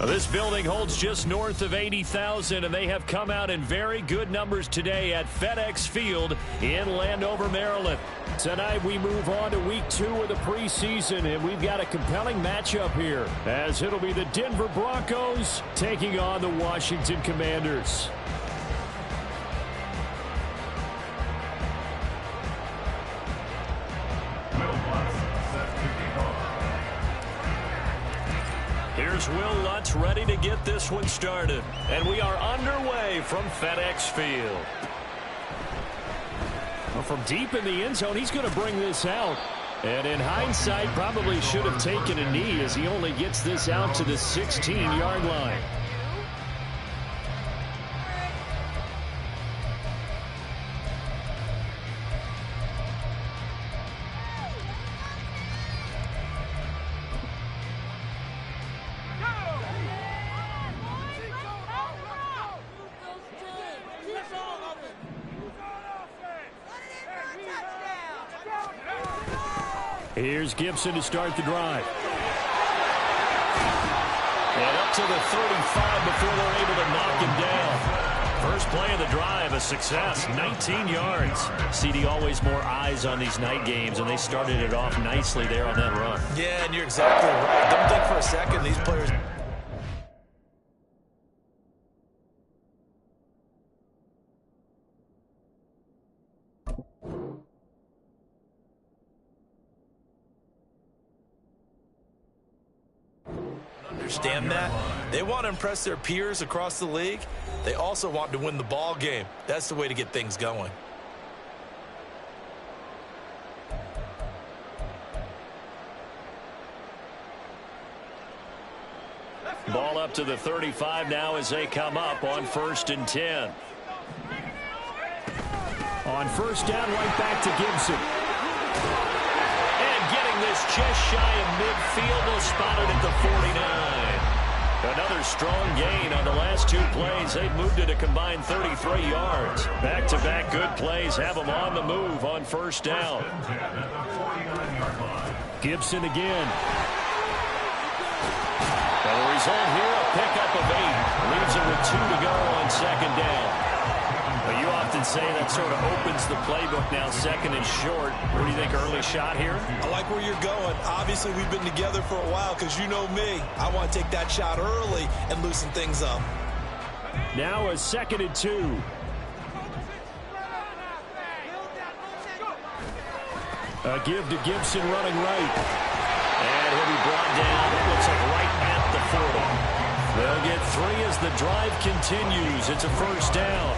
This building holds just north of 80,000, and they have come out in very good numbers today at FedEx Field in Landover, Maryland. Tonight we move on to week 2 of the preseason, and we've got a compelling matchup here, as it'll be the Denver Broncos taking on the Washington Commanders. Here's Will Lutz ready to get this one started. And we are underway from FedEx Field. Well, from deep in the end zone, he's going to bring this out. And in hindsight, probably should have taken a knee as he only gets this out to the 16-yard line. Here's Gibson to start the drive. And up to the 35 before they're able to knock him down. First play of the drive, a success, 19 yards. CD, always more eyes on these night games, and they started it off nicely there on that run. Yeah, and you're exactly right. Don't think for a second these players... Understand that? They want to impress their peers across the league. They also want to win the ball game. That's the way to get things going. Ball up to the 35 now as they come up on 1st and 10. On first down, right back to Gibson. And getting this just shy of midfield, they'll spot it at the 49. Another strong gain on the last 2 plays. They've moved it a combined 33 yards. Back-to-back good plays have them on the move on first down. Gibson again. And the result here, a pickup of 8. Leaves it with 2 to go on second down. But you often say that sort of opens the playbook now, second and short. What do you think, early shot here? I like where you're going. Obviously, we've been together for a while because you know me. I want to take that shot early and loosen things up. Now a 2nd and 2. A give to Gibson running right. And he'll be brought down, it looks like right at the 40. They'll get 3 as the drive continues. It's a first down.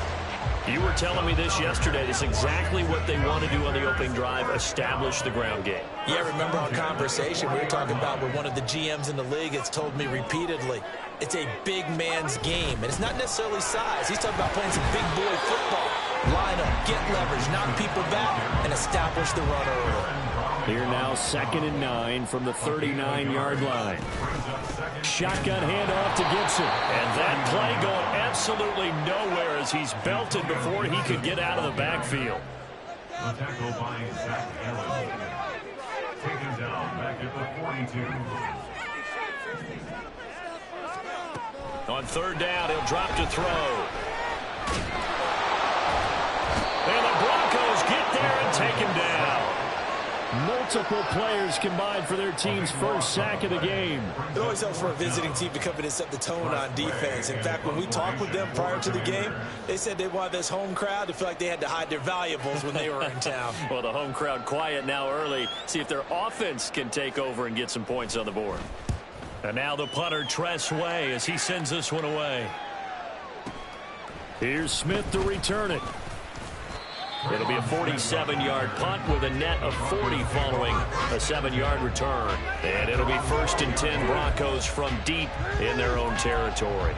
You were telling me this yesterday. That's exactly what they want to do on the opening drive, establish the ground game. Yeah, remember our conversation we were talking about where one of the GMs in the league has told me repeatedly, it's a big man's game. And it's not necessarily size. He's talking about playing some big boy football. Line up, get leverage, knock people back, and establish the run early. Here now 2nd and 9 from the 39-yard line. Shotgun handoff to Gibson. And that play going absolutely nowhere as he's belted before he could get out of the backfield. The tackle by Zach Ellis. Taken down back at the 42. On 3rd down, he'll drop to throw. And the Broncos get there and take him down. Multiple players combined for their team's first sack of the game. It always helps for a visiting team to come in and set the tone on defense. In fact, when we talked with them prior to the game, they said they wanted this home crowd to feel like they had to hide their valuables when they were in town. Well, the home crowd quiet now early. See if their offense can take over and get some points on the board. And now the punter, Tress Way, as he sends this one away. Here's Smith to return it. It'll be a 47-yard punt with a net of 40 following a 7-yard return. And it'll be 1st and 10 Broncos from deep in their own territory.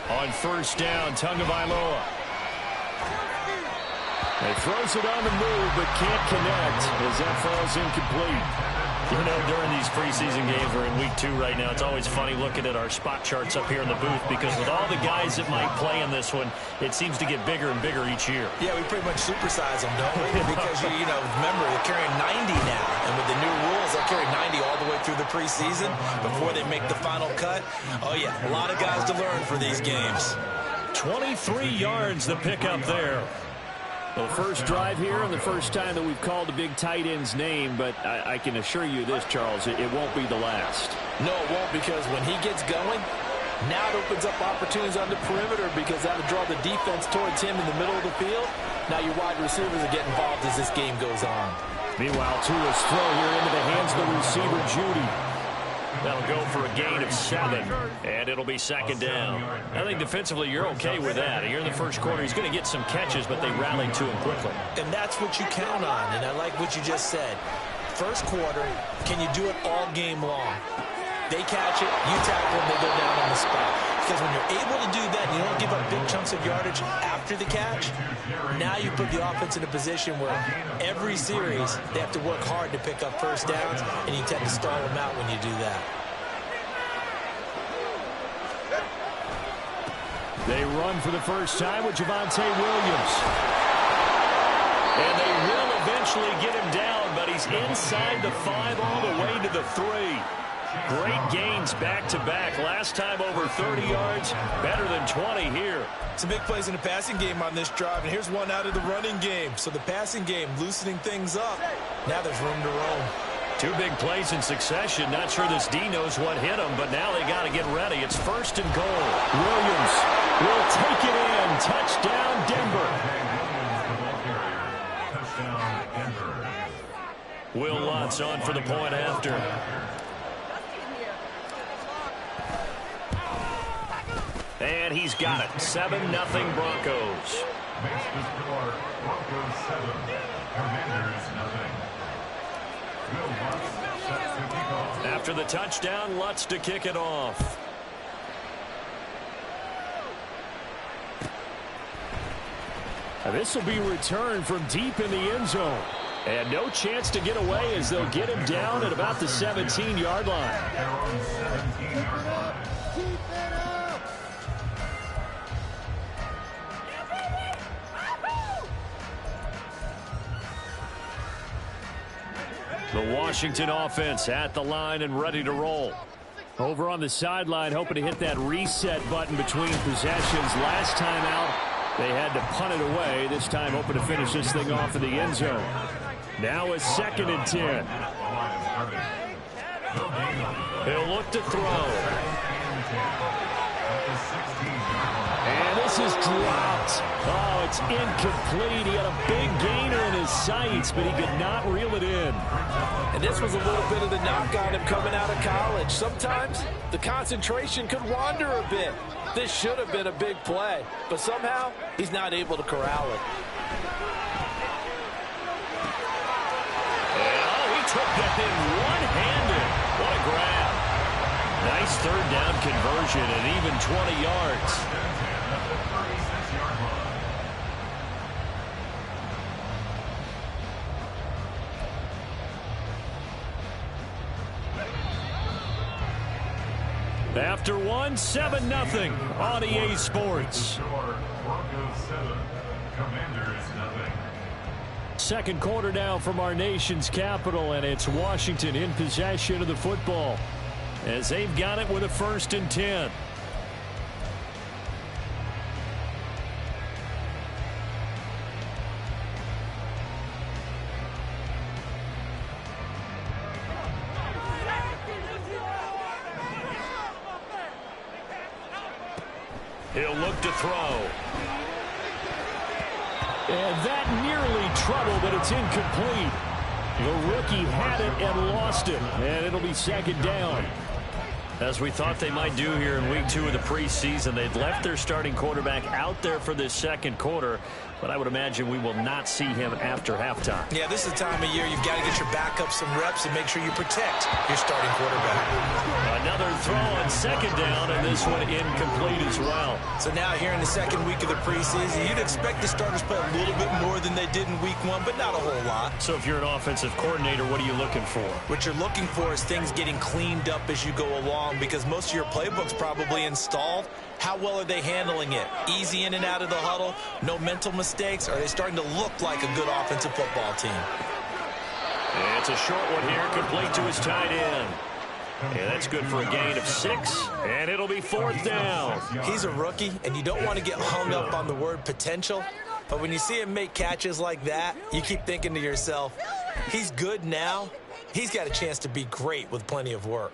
On first down, Tagovailoa. He throws it on the move, but can't connect as that falls incomplete. You know, during these preseason games, we're in week 2 right now. It's always funny looking at our spot charts up here in the booth because with all the guys that might play in this one, it seems to get bigger and bigger each year. Yeah, we pretty much supersize them, don't we? Because, you know, remember, they're carrying 90 now. And with the new rules, they'll carry 90 all the way through the preseason before they make the final cut. Oh, yeah, a lot of guys to learn for these games. 23 yards the pickup there. The first drive here and the first time that we've called a big tight end's name, but I can assure you this, Charles, it won't be the last. No, it won't, because when he gets going, now it opens up opportunities on the perimeter because that'll draw the defense towards him in the middle of the field. Now your wide receivers will get involved as this game goes on. Meanwhile, Tua's throw here into the hands of the receiver, Judy. That'll go for a gain of 7, and it'll be second down. I think defensively you're okay with that. Here in the first quarter, he's going to get some catches, but they rallied to him quickly. And that's what you count on, and I like what you just said. First quarter, can you do it all game long? They catch it, you tackle them, they go down on the spot. Because when you're able to do that, you don't give up big chunks of yardage after the catch, now you put the offense in a position where every series they have to work hard to pick up first downs, and you tend to stall them out when you do that. They run for the first time with Javonte Williams. And they will eventually get him down, but he's inside the 5 all the way to the 3. Great gains back-to-back. Last time over 30 yards, better than 20 here. Some big plays in the passing game on this drive, and here's one out of the running game. So the passing game loosening things up. Now there's room to roam. 2 big plays in succession. Not sure this D knows what hit him, but now they got to get ready. It's first and goal. Williams will take it in. Touchdown, Denver. Will Lutz on for the point after. And he's got it. 7-0 Broncos. Makes the score Broncos 7, Commanders 0. Will Lutz sets the kickoff. After the touchdown, Lutz to kick it off. This will be returned from deep in the end zone. And no chance to get away as they'll get him down at about the 17-yard line. Their own 17-yard line. The Washington offense at the line and ready to roll. Over on the sideline, hoping to hit that reset button between possessions. Last time out, they had to punt it away. This time, hoping to finish this thing off in the end zone. Now a 2nd and 10. He'll look to throw. And this is dropped. Oh, it's incomplete. He had a big gainer in his sights, but he could not reel it in. And this was a little bit of the knock on him coming out of college. Sometimes the concentration could wander a bit. This should have been a big play, but somehow he's not able to corral it. Oh, he took that thing one-handed. What a grab. Nice 3rd down conversion and even 20 yards. After one, 7-0 on EA Sports. Broncos 7, Commanders 0. Second quarter now from our nation's capital, and it's Washington in possession of the football as they've got it with a 1st and 10. He'll look to throw. And that nearly trouble, but it's incomplete. The rookie had it and lost it, and it'll be 2nd down. As we thought they might do here in week 2 of the preseason, they'd left their starting quarterback out there for this second quarter, but I would imagine we will not see him after halftime. Yeah, this is the time of year you've got to get your backup some reps and make sure you protect your starting quarterback. Another throw on second down, and this one incomplete as well. So now here in the second week of the preseason, you'd expect the starters play a little bit more than they did in week 1, but not a whole lot. So if you're an offensive coordinator, what are you looking for? What you're looking for is things getting cleaned up as you go along, because most of your playbook's probably installed. How well are they handling it? Easy in and out of the huddle, no mental mistakes? Are they starting to look like a good offensive football team? It's a short one here, complete to his tight end. And that's good for a gain of 6, and it'll be 4th down. He's a rookie, and you don't want to get hung up on the word potential, but when you see him make catches like that, you keep thinking to yourself, he's good now. He's got a chance to be great with plenty of work.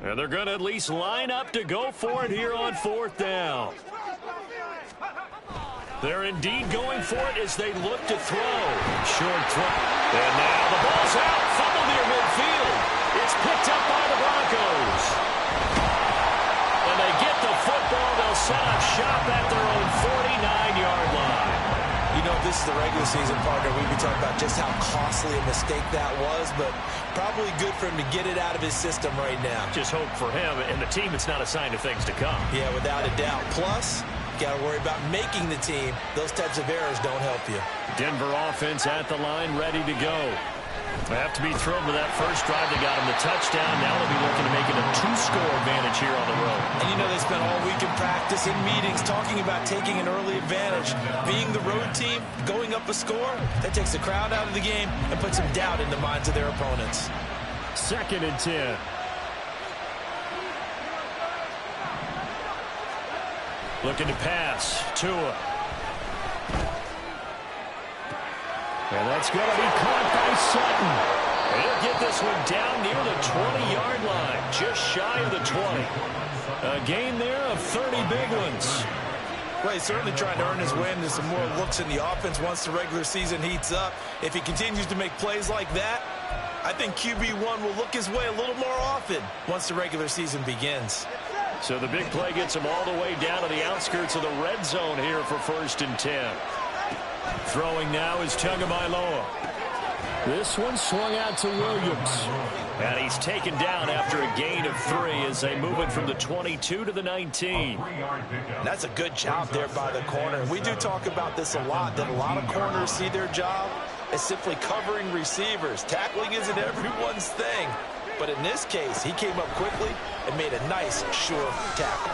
And they're going to at least line up to go for it here on 4th down. They're indeed going for it as they look to throw. Short throw. And now the ball's out. Fumble near midfield. It's picked up by the Broncos. And they get the football. They'll set up shop at their own 49-yard line. You know, this is the regular season, partner. We'd be talking about just how costly a mistake that was, but probably good for him to get it out of his system right now. Just hope for him and the team it's not a sign of things to come. Yeah, without a doubt. Plus, you got to worry about making the team. Those types of errors don't help you. Denver offense at the line, ready to go. They have to be thrilled with that first drive. They got him the touchdown. Now they'll be looking to make it a 2-score advantage here on the road. And you know they spent all week in practice, in meetings, talking about taking an early advantage. Being the road team, going up a score, that takes the crowd out of the game and puts some doubt in the minds of their opponents. 2nd and 10. Looking to pass. Tua. And that's going to be caught by Sutton. And he'll get this one down near the 20-yard line, just shy of the 20. A gain there of 30 big ones. Well, he's certainly trying to earn his way into some more looks in the offense once the regular season heats up. If he continues to make plays like that, I think QB1 will look his way a little more often once the regular season begins. So the big play gets him all the way down to the outskirts of the red zone here for 1st and 10. Throwing now is Tagovailoa. This one swung out to Williams. And he's taken down after a gain of 3 as they move it from the 22 to the 19. That's a good job there by the corner. We do talk about this a lot, that a lot of corners see their job as simply covering receivers. Tackling isn't everyone's thing. But in this case, he came up quickly and made a nice, sure tackle.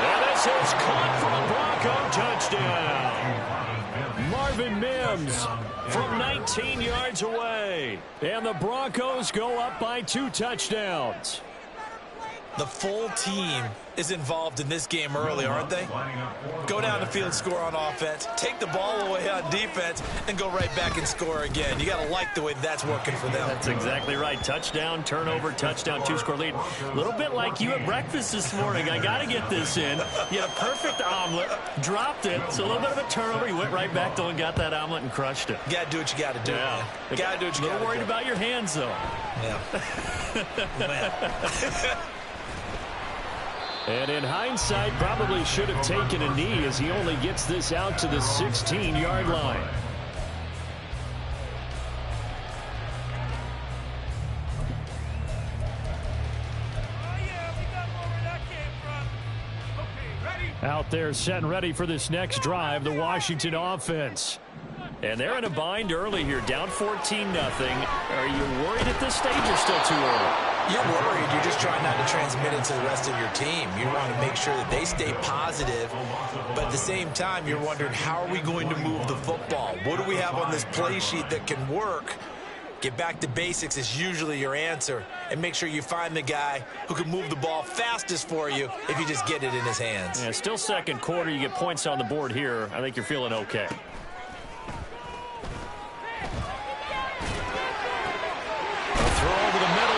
And this is caught for a Bronco touchdown. Marvin Mims from 19 yards away. And the Broncos go up by 2 touchdowns. The full team is involved in this game early, aren't they? Go down the field, score on offense, take the ball away on defense, and go right back and score again. You got to like the way that's working for them. That's exactly right. Touchdown, turnover, touchdown, 2-score lead. A little bit like you at breakfast this morning. I got to get this in. You had a perfect omelet, dropped it. So a little bit of a turnover. You went right back though and got that omelet and crushed it. You got to do what you got to do, man. You got to do what you got to do. A little worried about your hands, though. Yeah. And in hindsight, probably should have taken a knee as he only gets this out to the 16-yard line. Out there set and ready for this next drive, the Washington offense. And they're in a bind early here, down 14-0. Are you worried at this stage or still too early? You're worried. You're just trying not to transmit it to the rest of your team. You want to make sure that they stay positive, but at the same time, you're wondering, how are we going to move the football? What do we have on this play sheet that can work? Get back to basics is usually your answer, and make sure you find the guy who can move the ball fastest for you if you just get it in his hands. Yeah, still second quarter. You get points on the board here. I think you're feeling okay.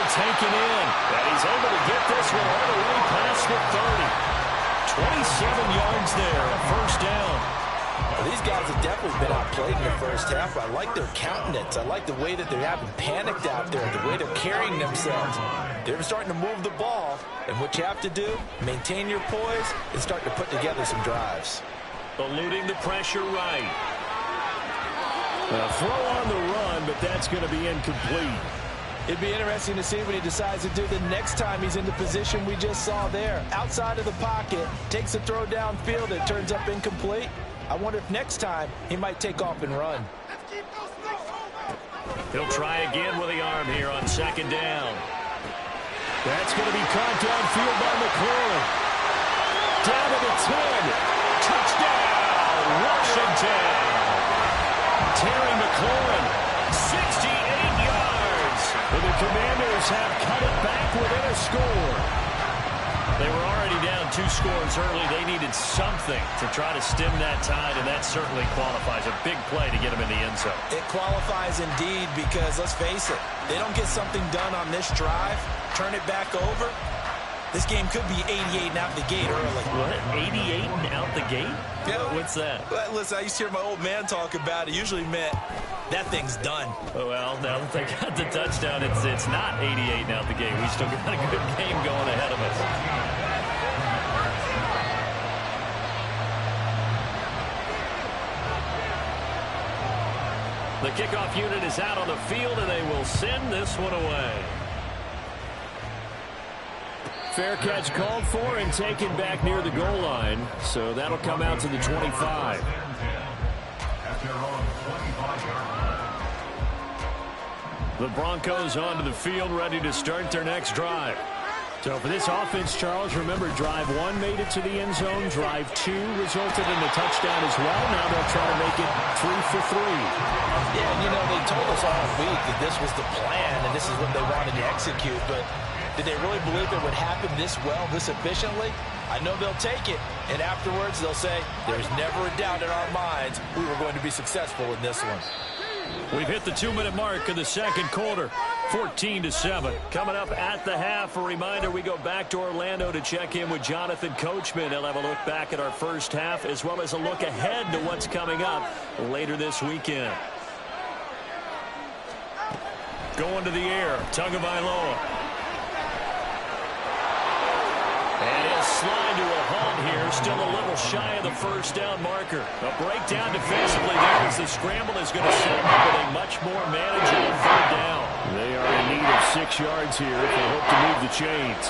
Taken in, and he's able to get this one all the way past the 30. 27 yards there, a 1st down. These guys have definitely been outplayed in the first half. I like their countenance. I like the way that they're having panicked out there, the way they're carrying themselves. They're starting to move the ball, and what you have to do, maintain your poise and start to put together some drives. Eluding the pressure right. A throw on the run, but that's going to be incomplete. It'd be interesting to see what he decides to do the next time he's in the position we just saw there. Outside of the pocket, takes a throw downfield, it turns up incomplete. I wonder if next time he might take off and run. He'll try again with the arm here on second down. That's going to be caught downfield by McLaurin. Down to the 10. Touchdown, Washington. Terry McLaurin, 68 yards. And the Commanders have cut it back within a score. They were already down 2 scores early. They needed something to try to stem that tide, and that certainly qualifies. A big play to get them in the end zone. It qualifies indeed because, let's face it, they don't get something done on this drive, turn it back over, this game could be 88 and out the gate early. What? 88 and out the gate? Yeah. What's that? Well, listen, I used to hear my old man talk about it. Usually meant that thing's done. Oh, well, now that they got the touchdown, it's not 88 and out the gate. We still got a good game going ahead of us. The kickoff unit is out on the field, and they will send this one away. Fair catch called for and taken back near the goal line. So that'll come out to the 25. The Broncos onto the field, ready to start their next drive. So for this offense, Charles, remember, drive 1 made it to the end zone. Drive 2 resulted in a touchdown as well. Now they'll try to make it 3 for 3. Yeah, and you know, they told us all week that this was the plan and this is what they wanted to execute, but did they really believe it would happen this well, this efficiently? I know they'll take it, and afterwards they'll say, there's never a doubt in our minds we were going to be successful in this one. We've hit the 2-minute mark of the second quarter, 14-7. Coming up at the half, a reminder, we go back to Orlando to check in with Jonathan Coachman. He'll have a look back at our first half, as well as a look ahead to what's coming up later this weekend. Going to the air, Tagovailoa. And he'll slide to a halt here, still a little shy of the first down marker. A breakdown defensively there as the scramble is going to set him up with a much more manageable third down. They are in need of 6 yards here if they hope to move the chains.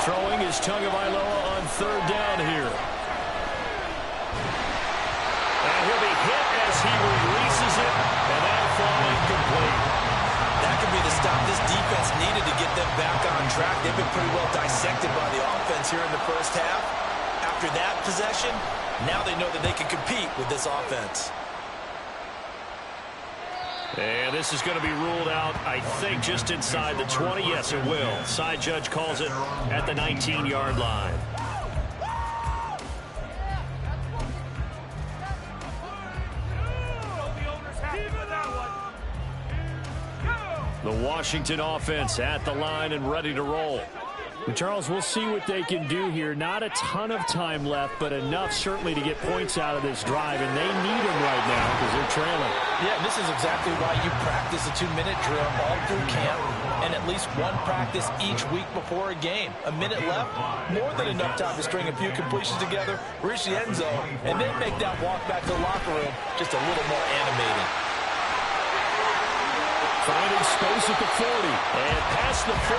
Throwing is Tagovailoa on third down here. And he'll be hit as he releases it, and that'll fall incomplete. That could be the stop this defense needed to get them back on track. They've been pretty well dissected by the offense here in the first half. After that possession, now they know that they can compete with this offense. And this is going to be ruled out, I think, just inside the 20. Yes, it will. Side judge calls it at the 19-yard line. The Washington offense at the line and ready to roll. And Charles, we'll see what they can do here. Not a ton of time left, but enough certainly to get points out of this drive, and they need them right now because they're trailing. Yeah, this is exactly why you practice a 2-minute drill all through camp and at least one practice each week before a game. A minute left, more than enough time to string a few completions together, reach the end zone, and then make that walk back to the locker room just a little more animating. Finding space at the 40, and past the 40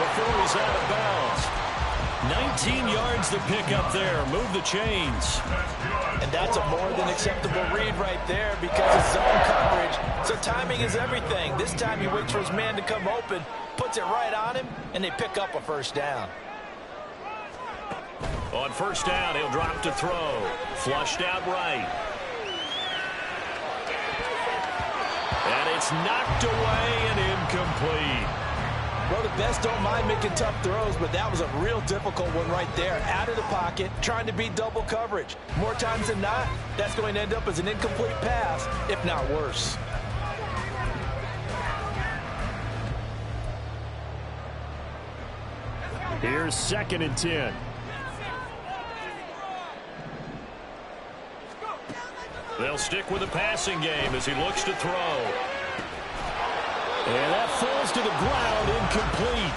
before he's out of bounds. 19 yards to pick up there. Move the chains. And that's a more than acceptable read right there because of zone coverage. So timing is everything. This time he waits for his man to come open, puts it right on him, and they pick up a first down. On first down, he'll drop to throw. Flushed out right. And it's knocked away and incomplete. Well, the best don't mind making tough throws, but that was a real difficult one right there. Out of the pocket, trying to beat double coverage. More times than not, that's going to end up as an incomplete pass, if not worse. Here's 2nd and 10. They'll stick with the passing game as he looks to throw. And that falls to the ground, incomplete.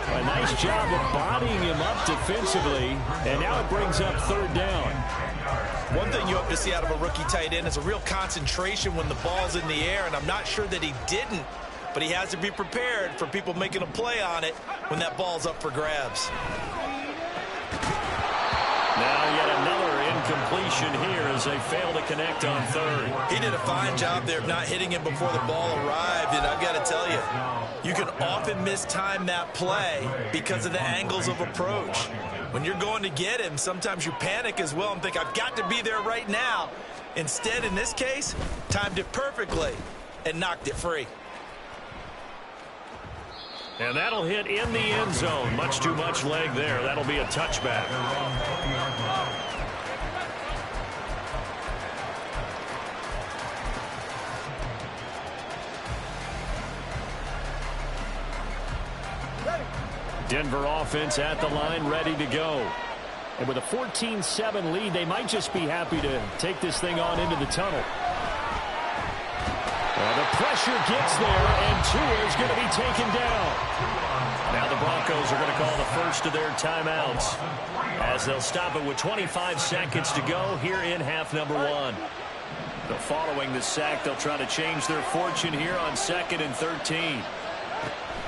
A nice job of bodying him up defensively, and now it brings up third down. One thing you hope to see out of a rookie tight end is a real concentration when the ball's in the air, and I'm not sure that he didn't, but he has to be prepared for people making a play on it when that ball's up for grabs. Now yet another incompletion here as they fail to connect on third. He did a fine job there of not hitting him before the ball arrived, and I've got to tell you, you can often mistime that play because of the angles of approach. When you're going to get him, sometimes you panic as well and think, I've got to be there right now. Instead, in this case, timed it perfectly and knocked it free. And that'll hit in the end zone. Much too much leg there. That'll be a touchback. Denver offense at the line, ready to go. And with a 14-7 lead, they might just be happy to take this thing on into the tunnel. The pressure gets there, and Tua is going to be taken down. Now the Broncos are going to call the first of their timeouts as they'll stop it with 25 seconds to go here in half number one. Following the sack, they'll try to change their fortune here on 2nd and 13.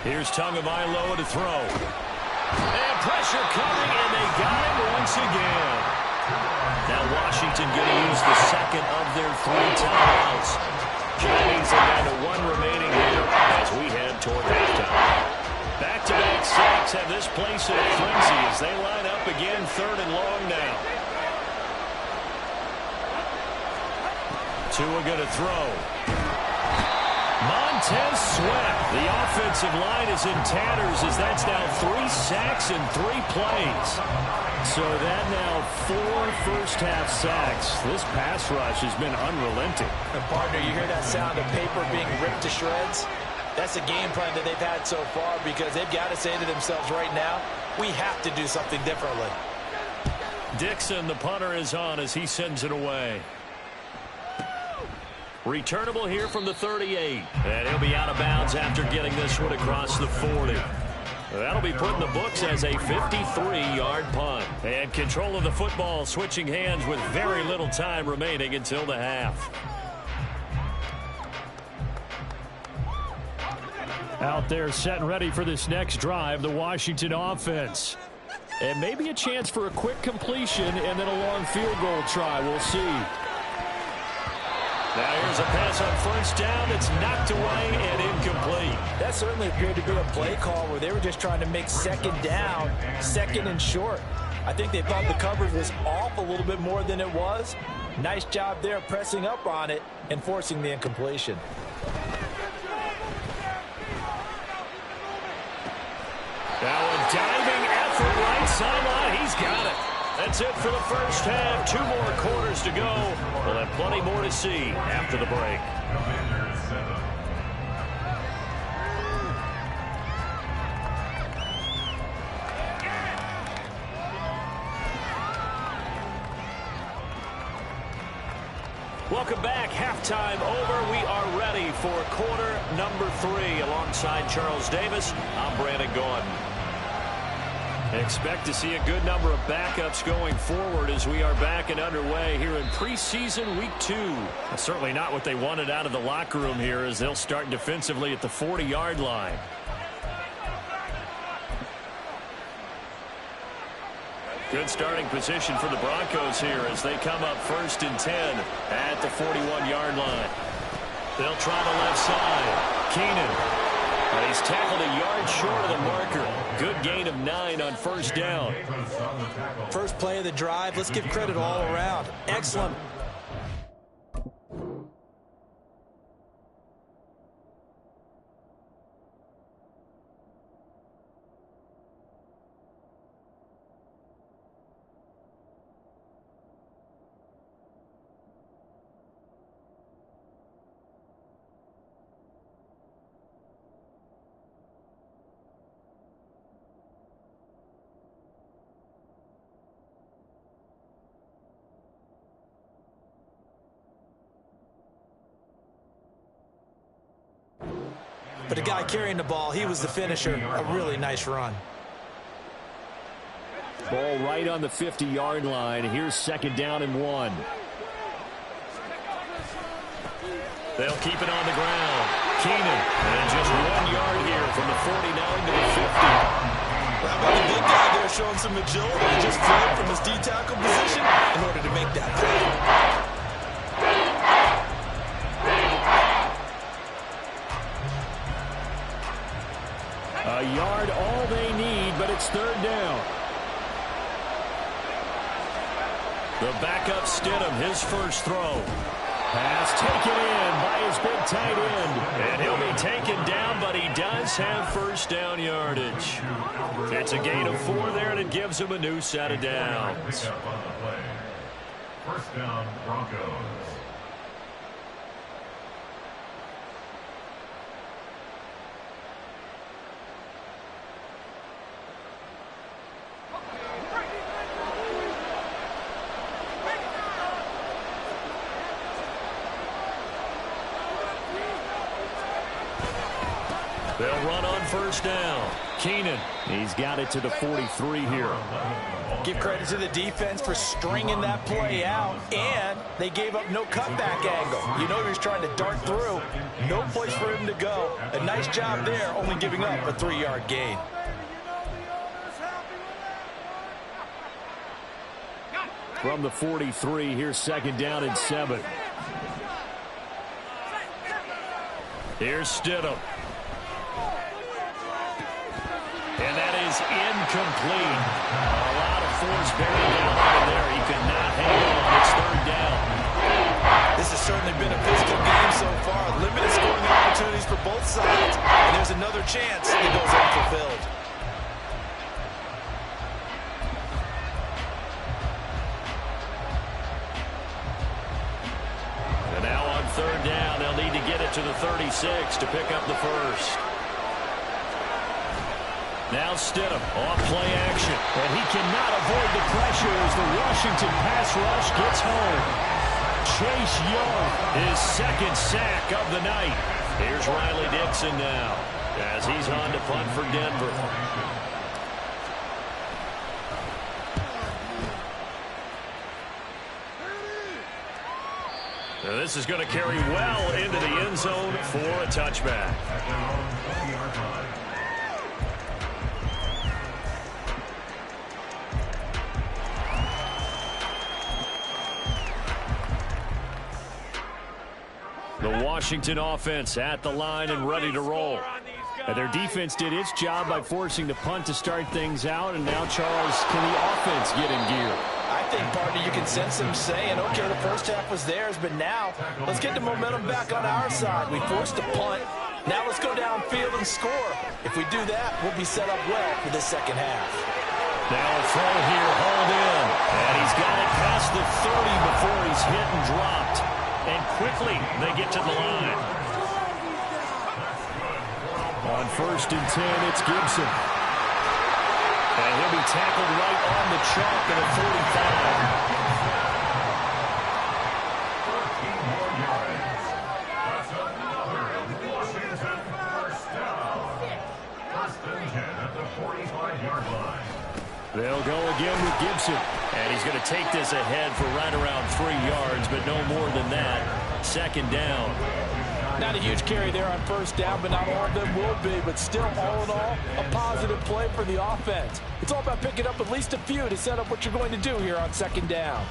Here's Tagovailoa to throw. And pressure coming, and they got him once again. Now Washington going to use the second of their 3 timeouts. Chinese are down to 1 remaining here as we head toward halftime. Back-to-back sacks have this place in a frenzy as they line up again 3rd and long now. Tua going to throw. Montez Sweat. The offensive line is in tatters as that's now 3 sacks in 3 plays. So that now 4 first-half sacks. This pass rush has been unrelenting. And partner, you hear that sound of paper being ripped to shreds? That's a game plan that they've had so far because they've got to say to themselves right now, we have to do something differently. Dixon, the punter, is on as he sends it away. Returnable here from the 38. And he'll be out of bounds after getting this one across the 40. That'll be put in the books as a 53-yard punt. And control of the football switching hands with very little time remaining until the half. Out there set and ready for this next drive, the Washington offense. And maybe a chance for a quick completion and then a long field goal try. We'll see. Now here's a pass on first down. It's knocked away and incomplete. That certainly appeared to be a play call where they were just trying to make 2nd down, 2nd and short. I think they thought the coverage was off a little bit more than it was. Nice job there pressing up on it and forcing the incompletion. Now a diving effort right sideline. He's got it. That's it for the first half. 2 more quarters to go. We'll have plenty more to see after the break. Welcome back. Halftime over. We are ready for quarter number 3. Alongside Charles Davis, I'm Brandon Gordon. Expect to see a good number of backups going forward as we are back and underway here in preseason week 2. Certainly not what they wanted out of the locker room here as they'll start defensively at the 40-yard line. Good starting position for the Broncos here as they come up 1st and 10 at the 41-yard line. They'll try the left side. Keenan. And he's tackled a yard short of the marker. Good gain of 9 on first down. First play of the drive. Let's give credit all around. Excellent. but the guy carrying the ball, he was the finisher. A really nice run. Ball right on the 50-yard line. Here's 2nd down and 1. They'll keep it on the ground. Keenan, and just 1 yard here from the 49 to the 50. How about the big guy there showing some agility? He just flipped from his D-tackle position in order to make that play. A yard, all they need, but it's 3rd down. The backup Stidham, his first throw. Pass taken in by his big tight end. And he'll be taken down, but he does have first down yardage. It's a gain of 4 there, and it gives him a new set of downs. First down, Broncos. They'll run on first down. Keenan, he's got it to the 43 here. Give credit to the defense for stringing that play out, and they gave up no cutback angle. You know he was trying to dart through. No place for him to go. A nice job there, only giving up a 3-yard gain. From the 43, here's 2nd down and 7. Here's Stidham. And that is incomplete. A lot of force bearing down on there. He could not hang on. It's 3rd down. This has certainly been a physical game so far. Limited scoring opportunities for both sides. And there's another chance that goes unfulfilled. And now on 3rd down, they'll need to get it to the 36 to pick up the first. Now Stidham on play action, and he cannot avoid the pressure as the Washington pass rush gets home. Chase Young, his 2nd sack of the night. Here's Riley Dixon now as he's on to punt for Denver. Now this is going to carry well into the end zone for a touchback. The Washington offense at the line and ready to roll. And their defense did its job by forcing the punt to start things out. And now, Charles, can the offense get in gear? I think, partner, you can sense them saying, okay, the first half was theirs, but now let's get the momentum back on our side. We forced a punt. Now let's go downfield and score. If we do that, we'll be set up well for the second half. Now a throw here, hauled in. And he's got it past the 30 before he's hit and dropped. And quickly, they get to the line. On 1st and 10, it's Gibson. And he'll be tackled right on the chalk at a 45. 14 more yards. That's another Washington first down. 1st and 10 at the 45-yard line. They'll go again with Gibson. And he's going to take this ahead for right around 3 yards, but no more than that. 2nd down. Not a huge carry there on first down, but not all of them will be. But still, all in all, a positive play for the offense. It's all about picking up at least a few to set up what you're going to do here on 2nd down.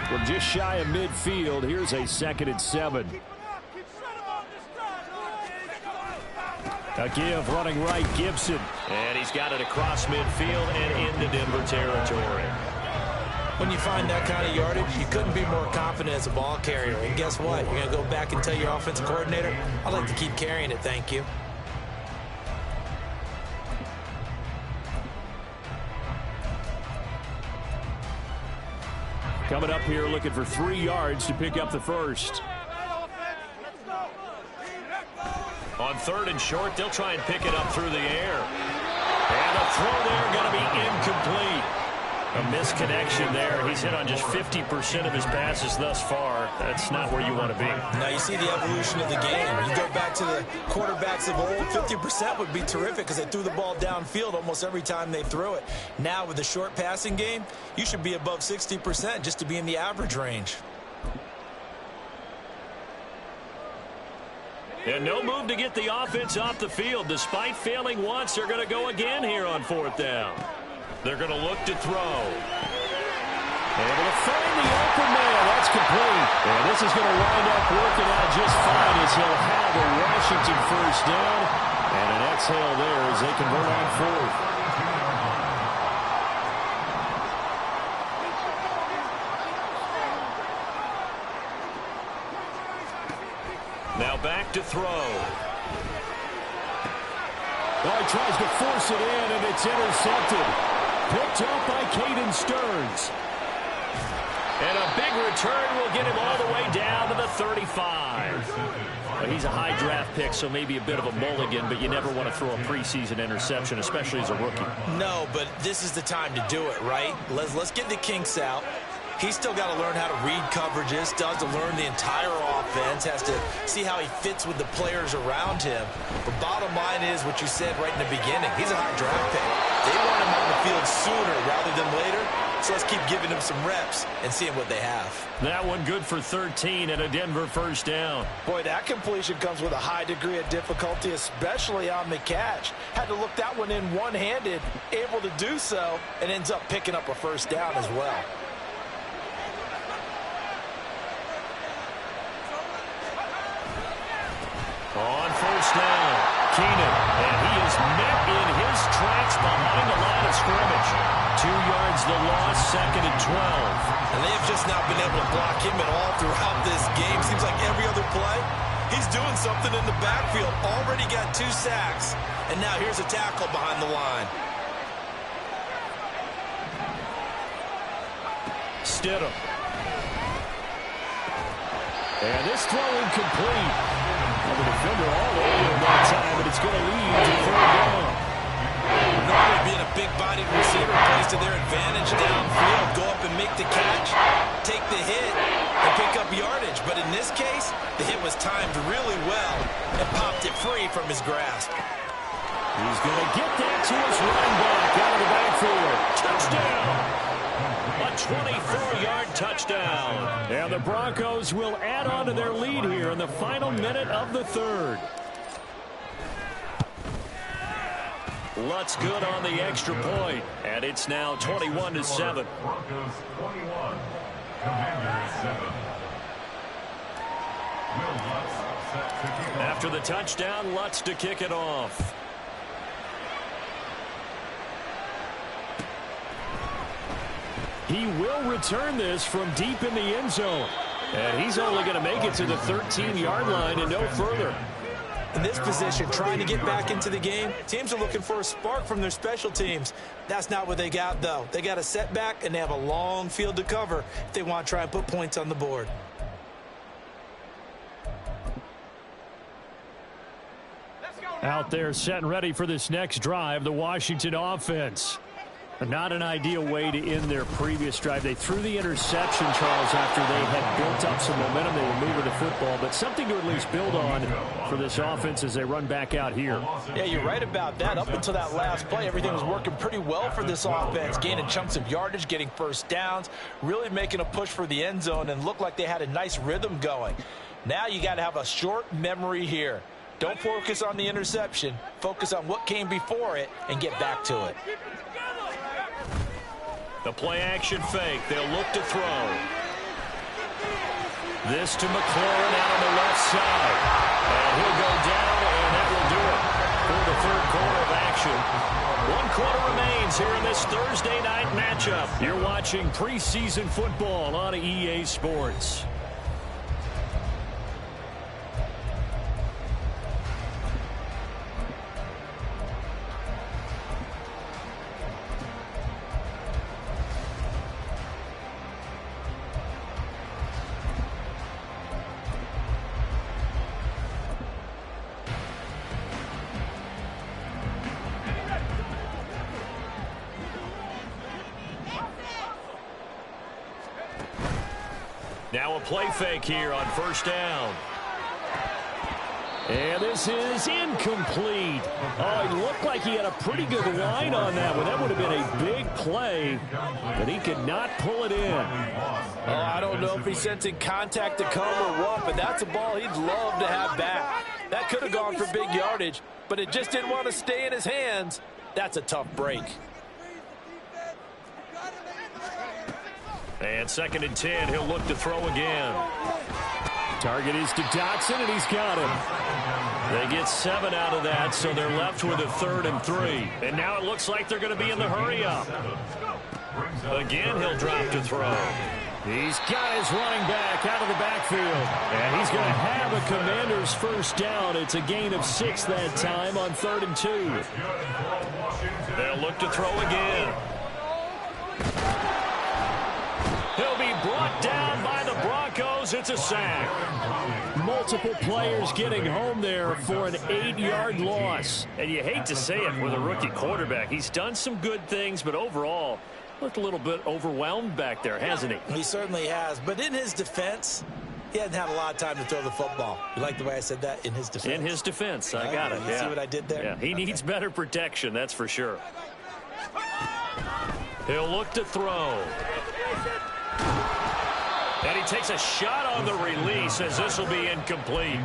From just shy of midfield, here's a 2nd and 7. A give running right, Gibson. And he's got it across midfield and into Denver territory. When you find that kind of yardage, you couldn't be more confident as a ball carrier. And guess what? You're going to go back and tell your offensive coordinator, I'd like to keep carrying it, thank you. Coming up here looking for 3 yards to pick up the first. On 3rd and short, they'll try and pick it up through the air. And a throw there going to be incomplete. A misconnection there. He's hit on just 50% of his passes thus far. That's not where you want to be. Now you see the evolution of the game. You go back to the quarterbacks of old, 50% would be terrific because they threw the ball downfield almost every time they threw it. Now with the short passing game, you should be above 60% just to be in the average range. And no move to get the offense off the field. Despite failing once, they're going to go again here on 4th down. They're going to look to throw. Able to find the open man. That's complete. And this is going to wind up working out just fine as he'll have a Washington first down. And an exhale there as they convert on 4th. Now back to throw. Well, he tries to force it in, and it's intercepted. Picked up by Caden Stearns. And a big return will get him all the way down to the 35. Well, he's a high draft pick, so maybe a bit of a mulligan, but you never want to throw a preseason interception, especially as a rookie. No, but this is the time to do it, right? Let's get the kinks out. He's still got to learn how to read coverages, still has to learn the entire offense, has to see how he fits with the players around him. But bottom line is what you said right in the beginning. He's a high draft pick. They want him on the field sooner rather than later, so let's keep giving him some reps and seeing what they have. That one good for 13 and a Denver first down. Boy, that completion comes with a high degree of difficulty, especially on the catch. Had to look that one in one-handed, able to do so, and ends up picking up a first down as well. On first down, Keenan, and he is met in his tracks behind the line of scrimmage. 2 yards the loss, 2nd and 12. And they have just not been able to block him at all throughout this game. Seems like every other play, he's doing something in the backfield. Already got 2 sacks, and now here's a tackle behind the line. Stidham. And this throw incomplete. The defender all over him that time, but it's going to lead to 3rd down. Normally being a big-bodied receiver plays to their advantage downfield. Go up and make the catch, take the hit, and pick up yardage. But in this case, the hit was timed really well and popped it free from his grasp. He's going to get that to his running back out of the backfield. Touchdown! A 24-yard touchdown. And the Broncos will add on to their lead here in the final minute of the 3rd. Lutz good on the extra point, and it's now 21-7. Broncos 21, Commanders 7. Will Lutz set to kick off. After the touchdown, Lutz to kick it off. He will return this from deep in the end zone. And he's only going to make it to the 13-yard line and no further. In this position, trying to get back into the game, teams are looking for a spark from their special teams. That's not what they got, though. They got a setback, and they have a long field to cover if they want to try and put points on the board. Out there set and ready for this next drive, the Washington offense. Not an ideal way to end their previous drive. They threw the interception, Charles, after they had built up some momentum. They were moving the football, but something to at least build on for this offense as they run back out here. Yeah, you're right about that. Up until that last play, everything was working pretty well for this offense, gaining chunks of yardage, getting first downs, really making a push for the end zone, and looked like they had a nice rhythm going. Now you got to have a short memory here. Don't focus on the interception. Focus on what came before it and get back to it. The play-action fake. They'll look to throw. This to McLaurin out on the left side. And he'll go down, and that will do it for the 3rd quarter of action. 1 quarter remains here in this Thursday night matchup. You're watching preseason football on EA Sports. Now a play fake here on first down. And this is incomplete. Oh, it looked like he had a pretty good line on that one. That would have been a big play, but he could not pull it in. Oh, I don't know if he's sensing contact to come or what, but that's a ball he'd love to have back. That could have gone for big yardage, but it just didn't want to stay in his hands. That's a tough break. And 2nd and 10, he'll look to throw again. Target is to Dotson, and he's got him. They get 7 out of that, so they're left with a 3rd and 3. And now it looks like they're going to be in the hurry-up. Again, he'll drop to throw. He's got his running back out of the backfield. And he's going to have a Commanders first down. It's a gain of 6 that time on 3rd and 2. They'll look to throw again. He'll be brought down by the Broncos. It's a sack. Multiple players getting home there for an 8-yard loss. And you hate to say it with a rookie quarterback. He's done some good things, but overall, looked a little bit overwhelmed back there, hasn't he? He certainly has. But in his defense, he hasn't had a lot of time to throw the football. You like the way I said that? In his defense? In his defense. I got it. You see what I did there? Yeah, he needs better protection, that's for sure. He'll look to throw. And he takes a shot on the release as this will be incomplete.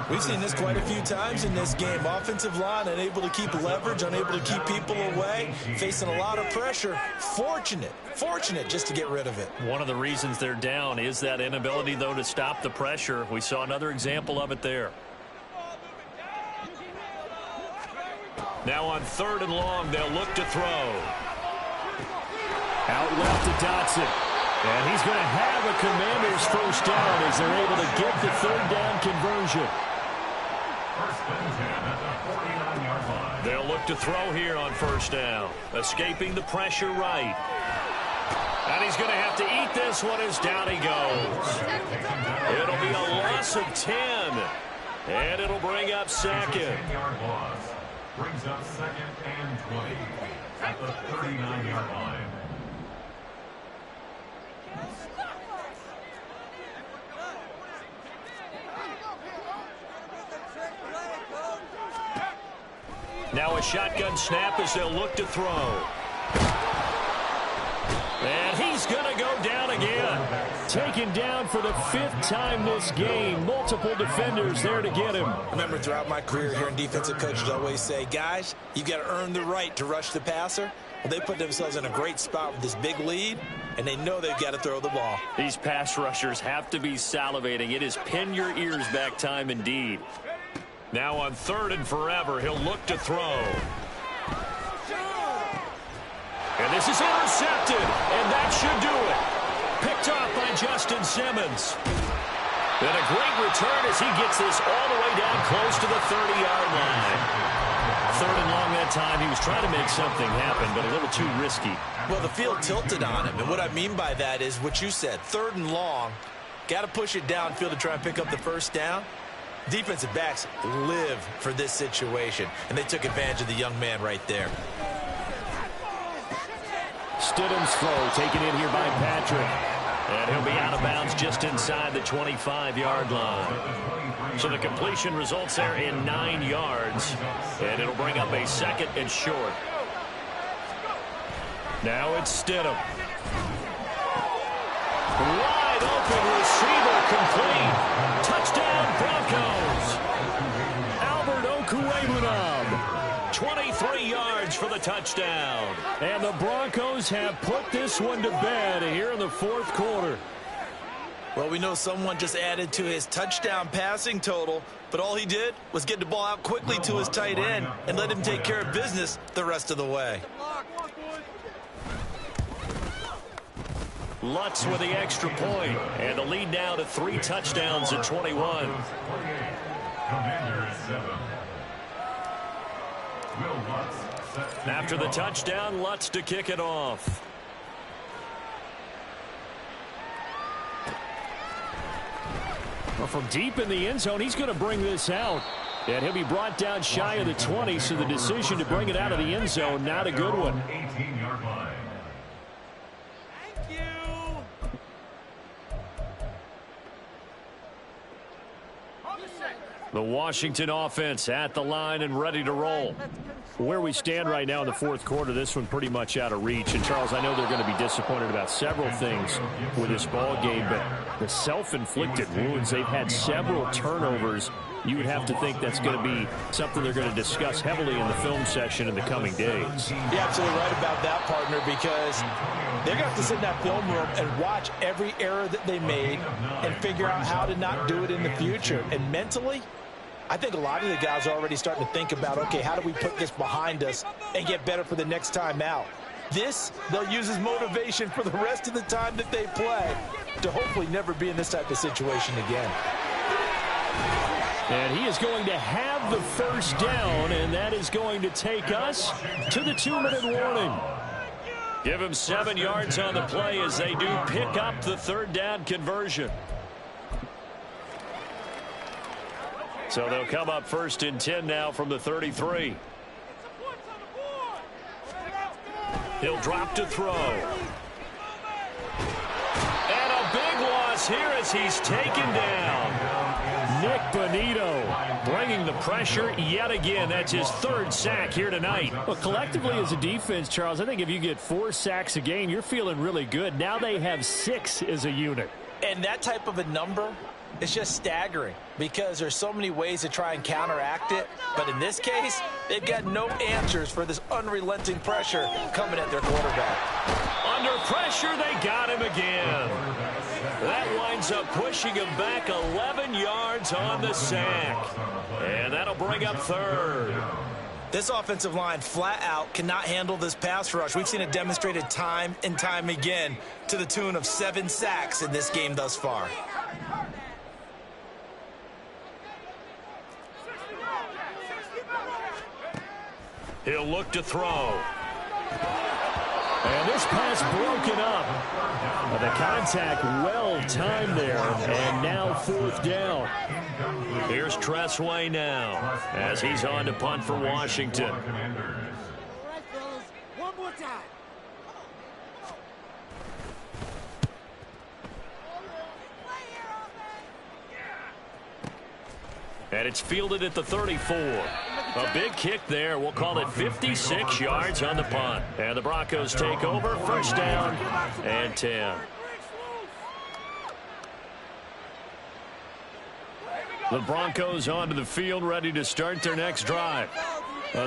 We've seen this quite a few times in this game. Offensive line unable to keep leverage, unable to keep people away, facing a lot of pressure. Fortunate just to get rid of it. One of the reasons they're down is that inability, though, to stop the pressure. We saw another example of it there. Now on 3rd and long, they'll look to throw. Out left to Dotson. And he's going to have a Commanders first down as they're able to get the 3rd down conversion. They'll look to throw here on first down. Escaping the pressure right. And he's going to have to eat this one as down he goes. It'll be a loss of 10. And it'll bring up 2nd. Brings up 2nd and 20 at the 39-yard line. Now a shotgun snap as they'll look to throw. And he's going to go down again. Taken down for the 5th time this game. Multiple defenders there to get him. I remember throughout my career here in defensive coaches always say, guys, you got to earn the right to rush the passer. Well, they put themselves in a great spot with this big lead, and they know they've got to throw the ball. These pass rushers have to be salivating. It is pin your ears back time indeed. Now on 3rd and forever, he'll look to throw. And this is intercepted, and that should do it. Picked off by Justin Simmons. And a great return as he gets this all the way down close to the 30-yard line. 3rd and long that time. He was trying to make something happen, but a little too risky. Well, the field tilted on him, and what I mean by that is what you said. 3rd and long, got to push it downfield to try and pick up the first down. Defensive backs live for this situation, and they took advantage of the young man right there. Stidham's throw taken in here by Patrick. And he'll be out of bounds just inside the 25-yard line. So the completion results there in 9 yards. And it'll bring up a 2nd and short. Now it's Stidham. Wide open receiver complete. Touchdown Broncos. Albert Okwuegbunam. 23 yards for the touchdown. And the Broncos have put this one to bed here in the 4th quarter. Well, we know someone just added to his touchdown passing total, but all he did was get the ball out quickly to his tight end and let him take care of business the rest of the way. Lutz with the extra point, and the lead now to 3 touchdowns at 21. After the touchdown, Lutz to kick it off. Well, from deep in the end zone, he's going to bring this out. And he'll be brought down shy of the 20, so the decision to bring it out of the end zone, not a good one. 18-yard line. The Washington offense at the line and ready to roll. Where we stand right now in the fourth quarter, this one pretty much out of reach. And, Charles, I know they're going to be disappointed about several things with this ball game, but the self-inflicted wounds, they've had several turnovers. You would have to think that's going to be something they're going to discuss heavily in the film session in the coming days. You're absolutely right about that, partner, because they're going to have to sit in that film room and watch every error that they made and figure out how to not do it in the future. And mentally, I think a lot of the guys are already starting to think about, okay, how do we put this behind us and get better for the next time out? This, they'll use as motivation for the rest of the time that they play to hopefully never be in this type of situation again. And he is going to have the first down, and that is going to take us to the 2-minute warning. Give him 7 yards on the play as they do pick up the third down conversion. So they'll come up 1st and 10 now from the 33. He'll drop to throw. And a big loss here as he's taken down. Nick Bonito bringing the pressure yet again. That's his 3rd sack here tonight. Well, collectively as a defense, Charles, I think if you get 4 sacks a game, you're feeling really good. Now they have 6 as a unit. And that type of a number, it's just staggering because there's so many ways to try and counteract it. But in this case, they've got no answers for this unrelenting pressure coming at their quarterback. Under pressure, they got him again. That winds up pushing him back 11 yards on the sack. And that'll bring up 3rd. This offensive line flat out cannot handle this pass rush. We've seen it demonstrated time and time again to the tune of 7 sacks in this game thus far. He'll look to throw. And this pass broken up. The contact well timed there. And now 4th down. Here's Tressway now as he's on to punt for Washington. One more time. And it's fielded at the 34. A big kick there. We'll call it 56 yards on the punt. And the Broncos take over. 1st down and 10. The Broncos onto the field, ready to start their next drive.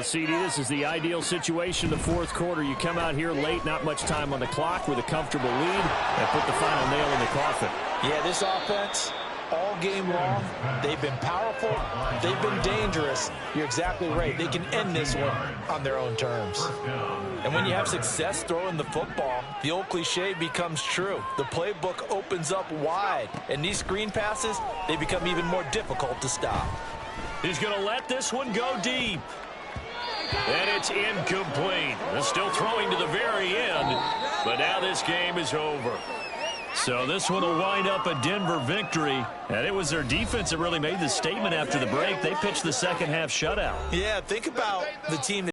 CD, this is the ideal situation, the 4th quarter. You come out here late, not much time on the clock with a comfortable lead, and put the final nail in the coffin. Yeah, this offense, all game long, they've been powerful, they've been dangerous. You're exactly right. They can end this one on their own terms. And when you have success throwing the football, the old cliche becomes true. The playbook opens up wide, and these screen passes, they become even more difficult to stop. He's going to let this one go deep. And it's incomplete. They're still throwing to the very end, but now this game is over. So this one will wind up a Denver victory. And it was their defense that really made the statement after the break. They pitched the second half shutout. Yeah, think about the team